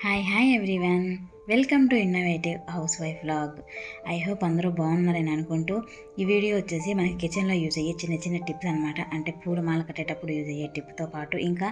Hi everyone. Welcome to innovative house wife vlog. I hope అందరూ బాగున్నారని అనుకుంటూ ఈ వీడియో వచ్చేసి మనకి కిచెన్లో యూజ్ అయ్యే చిన్న చిన్న టిప్స్ అనమాట. అంటే పూలమాల కట్టేటప్పుడు యూజ్ అయ్యే టిప్తో పాటు ఇంకా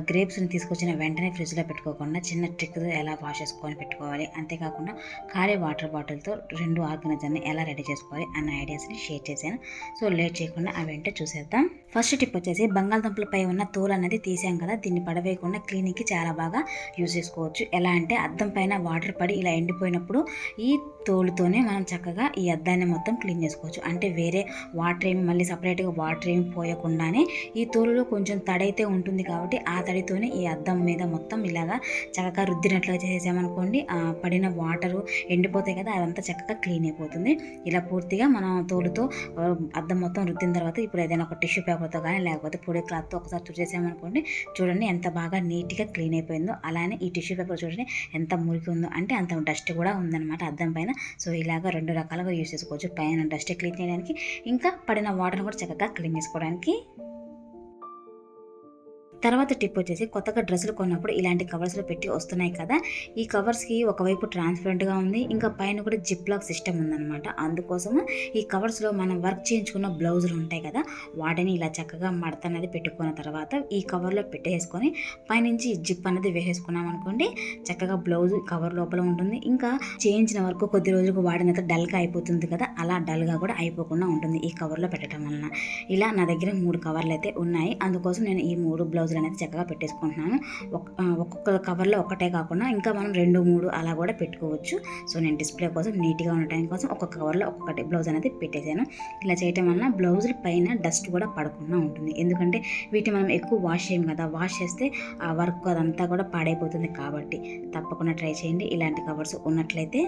గ్రేప్స్ని తీసుకొచ్చిన వెంటనే ఫ్రిడ్జ్లో పెట్టుకోకుండా చిన్న ట్రిక్ ఎలా వాష్ చేసుకొని పెట్టుకోవాలి, అంతేకాకుండా ఖాళీ వాటర్ బాటిల్తో 2 ఆర్గనైజర్ని ఎలా రెడీ చేసుకోవాలి అన్న ఐడియాస్ని షేర్ చేశాను. సో లేట్ చేయకుండా అవేంటో చూసేద్దాం. ఫస్ట్ టిప్ వచ్చేసి బంగాళదుంపలపై ఉన్న తోలు అనేది తీసాం కదా, దీన్ని పడవేయకుండా క్లీనింగ్కి చాలా బాగా యూజ్ చేసుకోవచ్చు. ఎలా అంటే అద్దం పైన వాటర్ పడి ఇలా ఎండిపోయినప్పుడు ఈ తోలుతోనే మనం చక్కగా ఈ అద్దాన్ని మొత్తం క్లీన్ చేసుకోవచ్చు. అంటే వేరే వాటర్ ఏమి మళ్ళీ సపరేట్గా వాటర్ ఏమి పోయకుండానే ఈ తోలులో కొంచెం తడైతే ఉంటుంది కాబట్టి ఆ తడితోనే ఈ అద్దం మీద మొత్తం ఇలాగా చక్కగా రుద్దినట్లుగా చేసామనుకోండి, పడిన వాటరు ఎండిపోతాయి కదా, అదంతా చక్కగా క్లీన్ అయిపోతుంది. ఇలా పూర్తిగా మనం తోలుతో అద్దం మొత్తం రుద్దిన తర్వాత ఇప్పుడు ఏదైనా ఒక టిష్యూ పేపర్తో కానీ లేకపోతే పొడి క్లాత్తో ఒకసారి తుడిచేసామనుకోండి, చూడండి ఎంత బాగా నీట్గా క్లీన్ అయిపోయిందో. అలానే ఈ టిష్యూ పేపర్ చూడండి ఎంత మురికి ఉందో, అంటే అంత డస్ట్ కూడా ఉందన్నమాట అద్దం పైన. సో ఇలాగ 2 రకాలుగా యూజ్ చేసుకోవచ్చు. పైన డస్ట్ క్లీన్ చేయడానికి, ఇంకా పడిన వాటర్ని కూడా చక్కగా క్లీన్ చేసుకోవడానికి. తర్వాత టిప్ వచ్చేసి కొత్తగా డ్రెస్సులు కొన్నప్పుడు ఇలాంటి కవర్స్లో పెట్టి వస్తున్నాయి కదా, ఈ కవర్స్కి ఒకవైపు ట్రాన్స్పరెంట్గా ఉంది, ఇంకా పైన కూడా జిప్ లాక్ సిస్టమ్ ఉందన్నమాట. అందుకోసము ఈ కవర్స్లో మనం వర్క్ చేయించుకున్న బ్లౌజులు ఉంటాయి కదా, వాటిని ఇలా చక్కగా మడత అనేది పెట్టుకున్న తర్వాత ఈ కవర్లో పెట్టేసుకొని పైనుంచి జిప్ అనేది వేసేసుకున్నాం అనుకోండి, చక్కగా బ్లౌజ్ కవర్ లోపల ఉంటుంది. ఇంకా చేయించిన వరకు కొద్ది రోజులకు వాడిన డల్గా అయిపోతుంది కదా, అలా డల్గా కూడా అయిపోకుండా ఉంటుంది ఈ కవర్లో పెట్టడం వలన. ఇలా నా దగ్గర 3 కవర్లు అయితే ఉన్నాయి, అందుకోసం నేను ఈ 3 బ్లౌజ్ అనేది చక్కగా పెట్టేసుకుంటున్నాను. ఒక్కొక్క కవర్లో ఒకటే కాకుండా ఇంకా మనం 2-3 అలా కూడా పెట్టుకోవచ్చు. సో నేను డిస్ప్లే కోసం నీట్గా ఉండటం కోసం ఒక్కొక్క కవర్లో ఒక్కొక్కటి బ్లౌజ్ అనేది పెట్టేశాను. ఇలా చేయటం వలన బ్లౌజుల పైన డస్ట్ కూడా పడకుండా ఉంటుంది. ఎందుకంటే వీటిని మనం ఎక్కువ వాష్ చేయం కదా, వాష్ చేస్తే ఆ వర్క్ అదంతా కూడా పాడైపోతుంది. కాబట్టి తప్పకుండా ట్రై చేయండి ఇలాంటి కవర్స్ ఉన్నట్లయితే.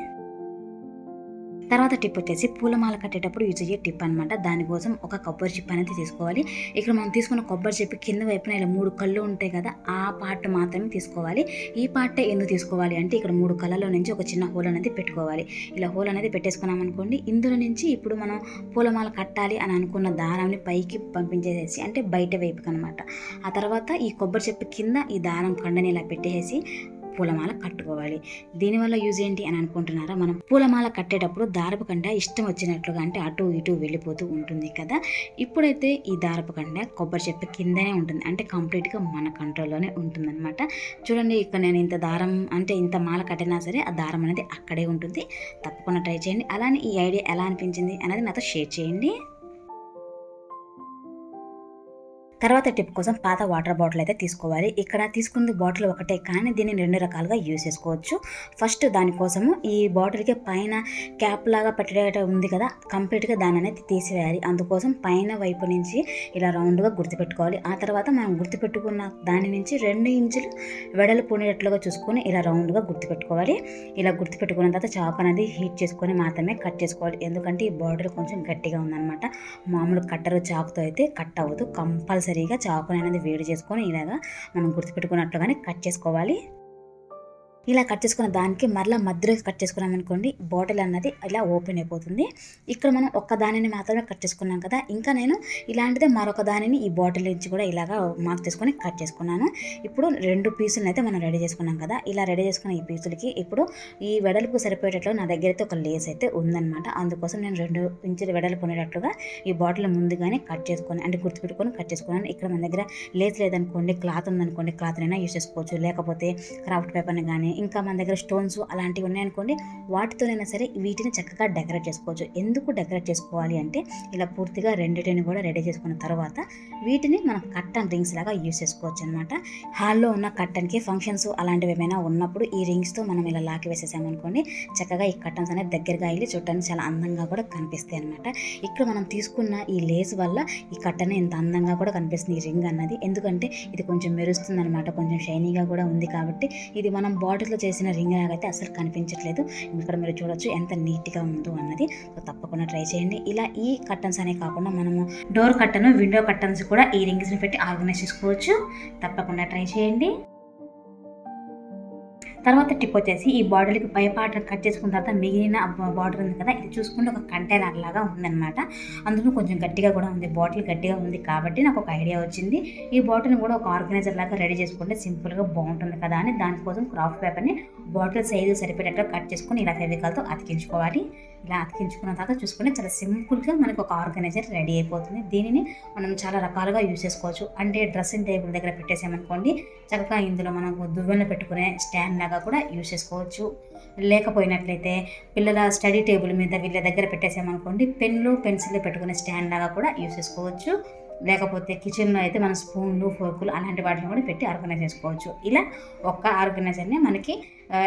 తర్వాత టిప్ వచ్చేసి పూలమాల కట్టేటప్పుడు యూజ్ అయ్యే టిప్ అనమాట. దానికోసం ఒక కొబ్బరి చిప్ అనేది తీసుకోవాలి. ఇక్కడ మనం తీసుకున్న కొబ్బరి చిప్ కింద వైపున ఇలా 3 కళ్ళు ఉంటాయి కదా, ఆ పార్ట్ మాత్రమే తీసుకోవాలి. ఈ పార్టే ఎందుకు తీసుకోవాలి అంటే ఇక్కడ 3 కళ్ళలో నుంచి ఒక చిన్న హోల్ అనేది పెట్టుకోవాలి. ఇలా హోల్ అనేది పెట్టేసుకున్నాం అనుకోండి, ఇందులో నుంచి ఇప్పుడు మనం పూలమాల కట్టాలి అని అనుకున్న దారాన్ని పైకి పంపించేసేసి, అంటే బయట వైపుకి అనమాట. ఆ తర్వాత ఈ కొబ్బరి చిప్ కింద ఈ దారం కండని ఇలా పెట్టేసి పూలమాల కట్టుకోవాలి. దీనివల్ల యూజ్ ఏంటి అని అనుకుంటున్నారా? మనం పూలమాల కట్టేటప్పుడు దారపు కండ ఇష్టం వచ్చినట్లుగా అంటే అటు ఇటు వెళ్ళిపోతూ ఉంటుంది కదా, ఇప్పుడైతే ఈ దారపు కండ కొబ్బరి చెప్పు కిందనే ఉంటుంది, అంటే కంప్లీట్గా మన కంట్రోల్లోనే ఉంటుందన్నమాట. చూడండి ఇక్కడ నేను ఇంత దారం అంటే ఇంత మాల కట్టినా సరే ఆ దారం అనేది అక్కడే ఉంటుంది. తప్పకుండా ట్రై చేయండి. అలానే ఈ ఐడియా ఎలా అనిపించింది అనేది నాతో షేర్ చేయండి. తర్వాత టిప్ కోసం పాత వాటర్ బాటిల్ అయితే తీసుకోవాలి. ఇక్కడ తీసుకున్న బాటిల్ ఒకటే కానీ దీన్ని 2 రకాలుగా యూజ్ చేసుకోవచ్చు. ఫస్ట్ దానికోసము ఈ బాటిల్కి పైన క్యాప్ లాగా పెట్టే ఉంది కదా, కంప్లీట్గా దాని అనేది తీసివేయాలి. అందుకోసం పైన వైపు నుంచి ఇలా రౌండ్గా గుర్తుపెట్టుకోవాలి. ఆ తర్వాత మనం గుర్తుపెట్టుకున్న దాని నుంచి 2 ఇంచులు వెడల్పు ఉండేటట్లుగా చూసుకొని ఇలా రౌండ్గా గుర్తుపెట్టుకోవాలి. ఇలా గుర్తుపెట్టుకున్న తర్వాత చాకు అనేది హీట్ చేసుకొని మాత్రమే కట్ చేసుకోవాలి. ఎందుకంటే ఈ బాటిల్ కొంచెం గట్టిగా ఉందన్నమాట. మామూలు కట్టరు చాకుతో అయితే కట్ అవ్వదు. కంపల్సరీగా చాకుని అనేది వేడి చేసుకొని ఇలాగా మనం గుర్తుపెట్టుకున్నట్లుగానే కట్ చేసుకోవాలి. ఇలా కట్ చేసుకున్న దానికి మరలా మధ్యలో కట్ చేసుకున్నాం అనుకోండి, బాటిల్ అన్నది ఇలా ఓపెన్ అయిపోతుంది. ఇక్కడ మనం ఒక్క దానిని మాత్రమే కట్ చేసుకున్నాం కదా, ఇంకా నేను ఇలాంటిదే మరొక దానిని ఈ బాటిల్ నుంచి కూడా ఇలాగా మార్క్ చేసుకొని కట్ చేసుకున్నాను. ఇప్పుడు 2 పీసులను అయితే మనం రెడీ చేసుకున్నాం కదా, ఇలా రెడీ చేసుకున్న ఈ పీసులకి ఇప్పుడు ఈ వెడల్పు సరిపోయేటట్లు నా దగ్గర అయితే ఒక లేస్ అయితే ఉందన్నమాట. అందుకోసం నేను 2 ఇంచుల వెడల్పు ఉండేటట్లుగా ఈ బాటిల్ ముందుగానే కట్ చేసుకొని అంటే గుర్తుపెట్టుకొని కట్ చేసుకున్నాను. ఇక్కడ మన దగ్గర లేస్ లేదనుకోండి, క్లాత్ ఉందనుకోండి, క్లాత్నైనా యూజ్ చేసుకోవచ్చు. లేకపోతే క్రాఫ్ట్ పేపర్ని కానీ ఇంకా మన దగ్గర స్టోన్స్ అలాంటివి ఉన్నాయనుకోండి, వాటితోనైనా సరే వీటిని చక్కగా డెకరేట్ చేసుకోవచ్చు. ఎందుకు డెకరేట్ చేసుకోవాలి అంటే ఇలా పూర్తిగా రెండిటిని కూడా రెడీ చేసుకున్న తర్వాత వీటిని మనం కట్టన్ రింగ్స్ లాగా యూజ్ చేసుకోవచ్చు అనమాట. హాల్లో ఉన్న కట్టన్కి ఫంక్షన్స్ అలాంటివి ఏమైనా ఉన్నప్పుడు ఈ రింగ్స్తో మనం ఇలా లాకి వేసేసామనుకోండి, చక్కగా ఈ కట్టన్స్ అనేది దగ్గరగా వెళ్ళి చూడటానికి చాలా అందంగా కూడా కనిపిస్తాయి అనమాట. ఇక్కడ మనం తీసుకున్న ఈ లేస్ వల్ల ఈ కట్టన్ ఎంత అందంగా కూడా కనిపిస్తుంది ఈ రింగ్ అన్నది. ఎందుకంటే ఇది కొంచెం మెరుస్తుంది అనమాట, కొంచెం షైనీగా కూడా ఉంది కాబట్టి ఇది మనం బాటిల్లో చేసిన రింగ్ లాగైతే అసలు కనిపించట్లేదు. ఇక్కడ మీరు చూడొచ్చు ఎంత నీట్గా ఉందో అన్నది. సో తప్పకుండా ట్రై చేయండి. ఇలా ఈ కర్టన్స్ అనే కాకుండా మనము డోర్ కర్టన్, విండో కర్టన్స్ కూడా ఈ రింగ్స్ని పెట్టి ఆర్గనైజ్ చేసుకోవచ్చు. తప్పకుండా ట్రై చేయండి. తర్వాత టిప్ వచ్చేసి ఈ బాటిల్‌కి పై పార్ట్ కట్ చేసుకున్న తర్వాత మిగిలిన బాటిల్ ఉంది కదా! ఇది చూసుకుంటే ఒక కంటైనర్ లాగా ఉందనమాట. అందులో కొంచెం గట్టిగా కూడా ఉంది. బాటిల్ గట్టిగా ఉంది కాబట్టి నాకు ఒక ఐడియా వచ్చింది. ఈ బాటిల్‌ని కూడా ఒక ఆర్గనైజర్ లాగా రెడీ చేసుకుంటే సింపుల్‌గా బావుంటుంది కదా అని దానికోసం క్రాఫ్ట్ పేపర్‌ని బాటిల్ సైజుకి సరిపడేట్టుగా కట్ చేసుకొని ఇలా ఫెవికాల్‌తో అతికించుకోవాలి. ఇలా అతికించుకున్న తర్వాత చూసుకుంటే చాలా సింపుల్‌గా మనకు ఒక ఆర్గనైజర్ రెడీ అయిపోతుంది. దీనిని మనం చాలా రకాలుగా యూజ్ చేసుకోవచ్చు. అంటే డ్రెస్సింగ్ టేబుల్ దగ్గర పెట్టేసామనుకోండి, చక్కగా ఇందులో మనకు దువ్వెనలు పెట్టుకునే స్టాండ్ లాగా కూడా యూజ్ చేసుకోవచ్చు. లేకపోయినట్లయితే పిల్లల స్టడీ టేబుల్ మీద వీళ్ళ దగ్గర పెట్టేసామనుకోండి, పెన్ను, పెన్సిల్ పెట్టుకునే స్టాండ్ లాగా కూడా యూజ్ చేసుకోవచ్చు. లేకపోతే కిచెన్‌లో అయితే మనం స్పూన్లు, ఫోర్కులు అలాంటి వాటిని కూడా పెట్టి ఆర్గనైజ్ చేసుకోవచ్చు. ఇలా ఒక్క ఆర్గనైజర్‌ని మనకి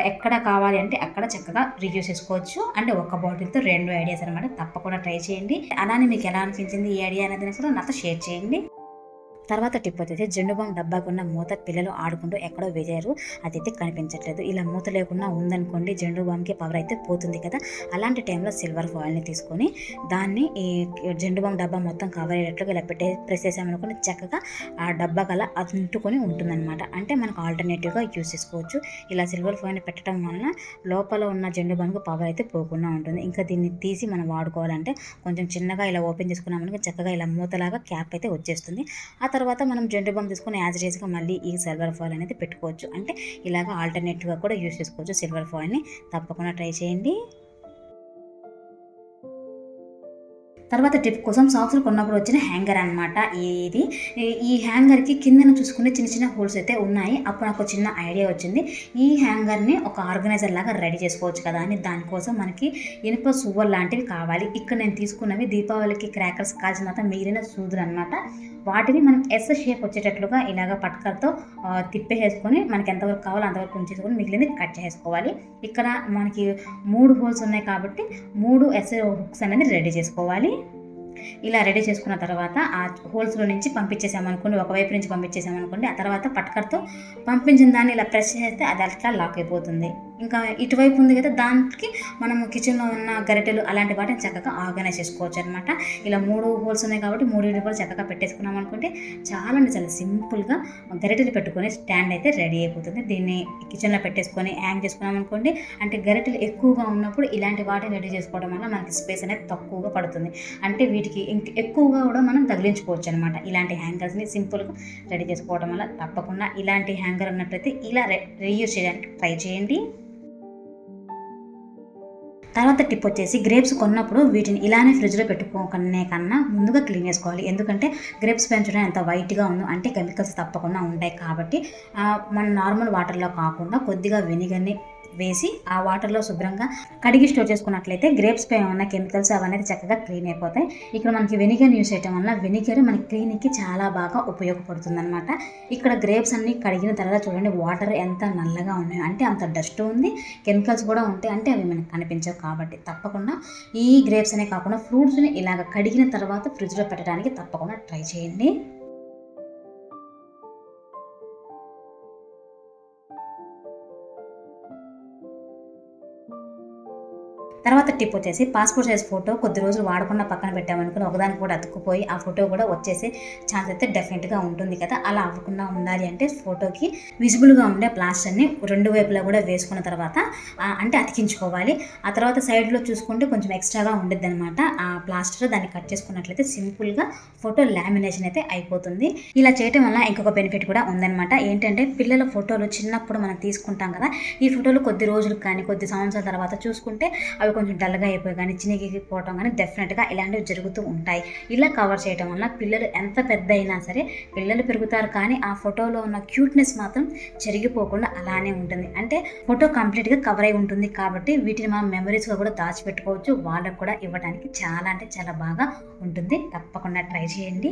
ఎక్కడ కావాలి అంటే అక్కడ చక్కగా రీయూజ్ చేసుకోవచ్చు. అంటే ఒక్క బాటిల్‌తో 2 ఐడియాస్ అనమాట. తప్పకుండా ట్రై చేయండి. అలానే మీకు ఎలా అనిపించింది ఈ ఐడియా అనేది కూడా నాతో షేర్ చేయండి. తర్వాత టిప్ వచ్చేసి జెండు బామ్ డబ్బాకున్న మూత పిల్లలు ఆడుకుంటూ ఎక్కడో వేశారు. అదైతే కనిపించట్లేదు. ఇలా మూత లేకుండా ఉందనుకోండి జెండు బామ్‌కి పవర్ అయితే పోతుంది కదా! అలాంటి టైంలో సిల్వర్ ఫాయిల్‌ని తీసుకొని దాన్ని ఈ జెండు బామ్ డబ్బా మొత్తం కవర్ అయ్యేటట్లుగా ఇలా ప్రెస్ చేసామనుకోండి చక్కగా ఆ డబ్బాకి అలా అంటుకొని ఉంటుందన్నమాట. అంటే మనకు ఆల్టర్నేటివ్‌గా యూజ్ చేసుకోవచ్చు. ఇలా సిల్వర్ ఫాయిల్‌ని పెట్టడం వలన లోపల ఉన్న జెండు బామ్‌కి పవర్ అయితే పోకుండా ఉంటుంది. ఇంకా దీన్ని తీసి మనం వాడుకోవాలంటే కొంచెం చిన్నగా ఇలా ఓపెన్ చేసుకున్నామనుకో చక్కగా ఇలా మూతలాగా క్యాప్ అయితే వచ్చేస్తుంది. ఆ తర్వాత మనం జెండు బామ్ తీసుకొని యాజ్ ఇట్ ఈస్‌గా మళ్ళీ ఈ సిల్వర్ ఫాయిల్ అనేది పెట్టుకోవచ్చు. అంటే ఇలాగ ఆల్టర్నేటివ్‌గా కూడా యూజ్ చేసుకోవచ్చు సిల్వర్ ఫాయిల్‌ని. తప్పకుండా ట్రై చేయండి. తర్వాత టిప్ కోసం సాక్స్‌లు కొన్నప్పుడు వచ్చిన హ్యాంగర్ అనమాట ఇది. ఈ హ్యాంగర్‌కి కిందన చూసుకుంటే చిన్న చిన్న హోల్స్ అయితే ఉన్నాయి. అప్పుడు నాకు చిన్న ఐడియా వచ్చింది. ఈ హ్యాంగర్‌ని ఒక ఆర్గనైజర్ లాగా రెడీ చేసుకోవచ్చు కదా అని దానికోసం మనకి ఇనుప సువ్వలు లాంటివి కావాలి. ఇక్కడ నేను తీసుకున్నవి దీపావళికి క్రాకర్స్ కాల్చిన తర్వాత మిగిలిన సూదులనమాట. వాటిని మనం ఎస్ షేప్ వచ్చేటట్లుగా ఇలాగ పట్కర్‌తో తిప్పేసేసుకొని మనకి ఎంతవరకు కావాలో అంతవరకు ఉంచేసుకొని మిగిలింది కట్ చేసుకోవాలి. ఇక్కడ మనకి 3 హోల్స్ ఉన్నాయి కాబట్టి 3 ఎస్ హుక్స్ అనేది రెడీ చేసుకోవాలి. ఇలా రెడీ చేసుకున్న తర్వాత ఆ హోల్స్‌లో నుంచి పంపించేసామనుకోండి, ఒకవైపు నుంచి పంపించేసామనుకోండి, ఆ తర్వాత పట్కర్‌తో పంపించిన దాన్ని ఇలా ప్రెస్ చేస్తే అది అట్లా లాక్ అయిపోతుంది. ఇంకా ఇటువైపు ఉంది కదా దానికి మనం కిచెన్‌లో ఉన్న గరిటెలు అలాంటి వాటిని చక్కగా ఆర్గనైజ్ చేసుకోవచ్చు అనమాట. ఇలా 3 హోల్స్ ఉన్నాయి కాబట్టి మూడిటిని కూడా చక్కగా పెట్టేసుకున్నాం అనుకుంటే చాలా అంటే చాలా సింపుల్‌గా గరిటెలు పెట్టుకొని స్టాండ్ అయితే రెడీ అయిపోతుంది. దీన్ని కిచెన్‌లో పెట్టేసుకొని హ్యాంగ్ చేసుకున్నాం అనుకోండి, అంటే గరిటెలు ఎక్కువగా ఉన్నప్పుడు ఇలాంటి వాటిని రెడీ చేసుకోవడం వల్ల మనకి స్పేస్ అనేది తక్కువగా పడుతుంది. అంటే వీటికి ఎక్కువగా కూడా మనం తగిలించుకోవచ్చు అనమాట. ఇలాంటి హ్యాంగర్స్‌ని సింపుల్‌గా రెడీ చేసుకోవడం వల్ల తప్పకుండా ఇలాంటి హ్యాంగర్ ఉన్నట్లయితే ఇలా రీయూజ్ చేయడానికి ట్రై చేయండి. తర్వాత టిప్ వచ్చేసి గ్రేప్స్ కొన్నప్పుడు వీటిని ఇలానే ఫ్రిడ్జ్‌లో పెట్టుకోకనే కన్నా ముందుగా క్లీన్ చేసుకోవాలి. ఎందుకంటే గ్రేప్స్ పైన చూడండి ఎంత వైట్‌గా ఉందో అంటే కెమికల్స్ తప్పకుండా ఉంటాయి కాబట్టి మన నార్మల్ వాటర్‌లో కాకుండా కొద్దిగా వెనిగర్‌ని వేసి ఆ వాటర్‌లో శుభ్రంగా కడిగి స్టోర్ చేసుకున్నట్లయితే గ్రేప్స్ పై ఉన్న కెమికల్స్ అవన్నీ చక్కగా క్లీన్ అయిపోతాయి. ఇక్కడ మనకి వెనిగర్‌ని యూజ్ చేయడం వల్ల వెనిగర్ మన క్లీనింగ్‌కి చాలా బాగా ఉపయోగపడుతుందనమాట. ఇక్కడ గ్రేప్స్ అన్నీ కడిగిన తర్వాత చూడండి వాటర్ ఎంత నల్లగా ఉన్నాయో అంటే అంత డస్ట్ ఉంది, కెమికల్స్ కూడా ఉంటాయి. అంటే అవి మనకు కనిపించవు కాబట్టి తప్పకుండా ఈ గ్రేప్స్ అనే కాకుండా ఫ్రూట్స్‌ని ఇలాగ కడిగిన తర్వాత ఫ్రిడ్జ్‌లో పెట్టడానికి తప్పకుండా ట్రై చేయండి. తర్వాత టిప్ వచ్చేసి పాస్‌పోర్ట్ సైజ్ ఫోటో కొద్ది రోజులు వాడకుండా పక్కన పెట్టామనుకుని ఒకదానికి కూడా అతుక్కుపోయి ఆ ఫోటో కూడా వచ్చేసే ఛాన్స్ అయితే డెఫినెట్‌గా ఉంటుంది కదా! అలా అవ్వకుండా ఉండాలి అంటే ఫోటోకి విజిబుల్‌గా ఉండే ప్లాస్టర్‌ని 2 వైపులా కూడా వేసుకున్న తర్వాత అంటే అతికించుకోవాలి. ఆ తర్వాత సైడ్‌లో చూసుకుంటే కొంచెం ఎక్స్ట్రాగా ఉండిద్దనమాట. ఆ ప్లాస్టర్ దాన్ని కట్ చేసుకున్నట్లయితే సింపుల్‌గా ఫోటో లామినేషన్ అయితే అయిపోతుంది. ఇలా చేయటం వల్ల ఇంకొక బెనిఫిట్ కూడా ఉందనమాట. ఏంటంటే పిల్లల ఫోటోలు చిన్నప్పుడు మనం తీసుకుంటాం కదా! ఈ ఫోటోలు కొద్ది రోజులకు కానీ కొద్ది సంవత్సరాల తర్వాత చూసుకుంటే అవి కొంచెం డల్‌గా అయిపోయి కానీ చినిగిపోవటం కానీ డెఫినెట్‌గా ఇలాంటివి జరుగుతూ ఉంటాయి. ఇలా కవర్ చేయటం వల్ల పిల్లలు ఎంత పెద్ద అయినా సరే పిల్లలు పెరుగుతారు కానీ ఆ ఫోటోలో ఉన్న క్యూట్‌నెస్ మాత్రం చెరిగిపోకుండా అలానే ఉంటుంది. అంటే ఫోటో కంప్లీట్‌గా కవర్ అయి ఉంటుంది కాబట్టి వీటిని మనం మెమరీస్‌గా కూడా దాచిపెట్టుకోవచ్చు. వాళ్ళకి కూడా ఇవ్వడానికి చాలా అంటే చాలా బాగా ఉంటుంది. తప్పకుండా ట్రై చేయండి.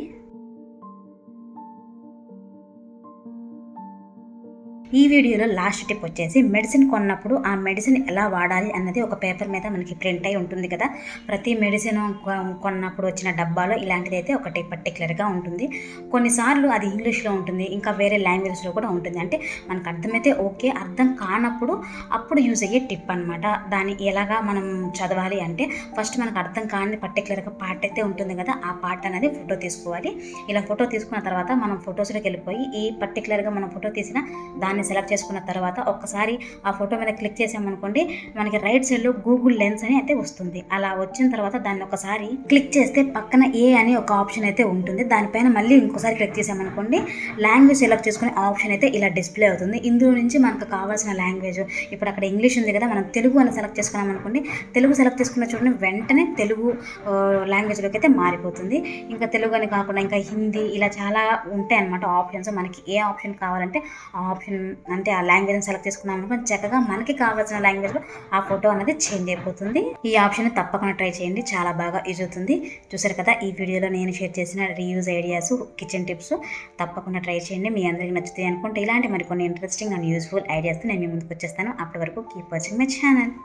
ఈ వీడియోలో లాస్ట్ టిప్ వచ్చేసి మెడిసిన్ కొన్నప్పుడు ఆ మెడిసిన్ ఎలా వాడాలి అన్నది ఒక పేపర్ మీద మనకి ప్రింట్ అయి ఉంటుంది కదా! ప్రతి మెడిసిన్ కొన్నప్పుడు వచ్చిన డబ్బాలో ఇలాంటిది అయితే ఒకటి పర్టిక్యులర్‌గా ఉంటుంది. కొన్నిసార్లు అది ఇంగ్లీష్‌లో ఉంటుంది. ఇంకా వేరే లాంగ్వేజెస్‌లో కూడా ఉంటుంది. అంటే మనకు అర్థమైతే ఓకే. అర్థం కానప్పుడు అప్పుడు యూజ్ అయ్యే టిప్ అనమాట. దాన్ని ఎలాగా మనం చదవాలి అంటే ఫస్ట్ మనకు అర్థం కాని పర్టిక్యులర్‌గా పార్ట్ అయితే ఉంటుంది కదా! ఆ పార్ట్ అనేది ఫోటో తీసుకోవాలి. ఇలా ఫోటో తీసుకున్న తర్వాత మనం ఫోటోస్‌లోకి వెళ్ళిపోయి ఈ పర్టిక్యులర్‌గా మనం ఫోటో తీసిన దాన్ని దాన్ని సెలెక్ట్ చేసుకున్న తర్వాత ఒక్కసారి ఆ ఫోటో మీద క్లిక్ చేసామనుకోండి, మనకి రైట్ సైడ్లో గూగుల్ లెన్స్ అని అయితే వస్తుంది. అలా వచ్చిన తర్వాత దాన్ని ఒకసారి క్లిక్ చేస్తే పక్కన ఏ అని ఒక ఆప్షన్ అయితే ఉంటుంది. దానిపైన మళ్ళీ ఇంకోసారి క్లిక్ చేసామనుకోండి, లాంగ్వేజ్ సెలెక్ట్ చేసుకునే ఆప్షన్ అయితే ఇలా డిస్ప్లే అవుతుంది. ఇందులో నుంచి మనకు కావాల్సిన లాంగ్వేజ్, ఇప్పుడు అక్కడ ఇంగ్లీష్ ఉంది కదా, మనం తెలుగు అని సెలెక్ట్ చేసుకున్నాం అనుకోండి, తెలుగు సెలెక్ట్ చేసుకున్న చూడండి వెంటనే తెలుగు లాంగ్వేజ్లోకి అయితే మారిపోతుంది. ఇంకా తెలుగు అని కాకుండా ఇంకా హిందీ, ఇలా చాలా ఉంటాయి అన్నమాట ఆప్షన్స్. మనకి ఏ ఆప్షన్ కావాలంటే ఆ ఆప్షన్, అంటే ఆ లాంగ్వేజ్ని సెలెక్ట్ చేసుకున్నాం అనుకోండి, చక్కగా మనకి కావాల్సిన లాంగ్వేజ్లో ఆ ఫోటో అనేది చేంజ్ అయిపోతుంది. ఈ ఆప్షన్ తప్పకుండా ట్రై చేయండి, చాలా బాగా యూజ్ అవుతుంది. చూసారు కదా, ఈ వీడియోలో నేను షేర్ చేసిన రీయూజ్ ఐడియాస్, కిచెన్ టిప్స్ తప్పకుండా ట్రై చేయండి. మీ అందరికీ నచ్చుతాయి అనుకుంటే ఇలాంటి మరికొన్ని ఇంట్రెస్టింగ్ అండ్ యూస్ఫుల్ ఐడియాస్తో నేను మీ ముందుకు వచ్చేస్తాను. అప్పటి వరకు కీప్ వాచింగ్ మై ఛానల్.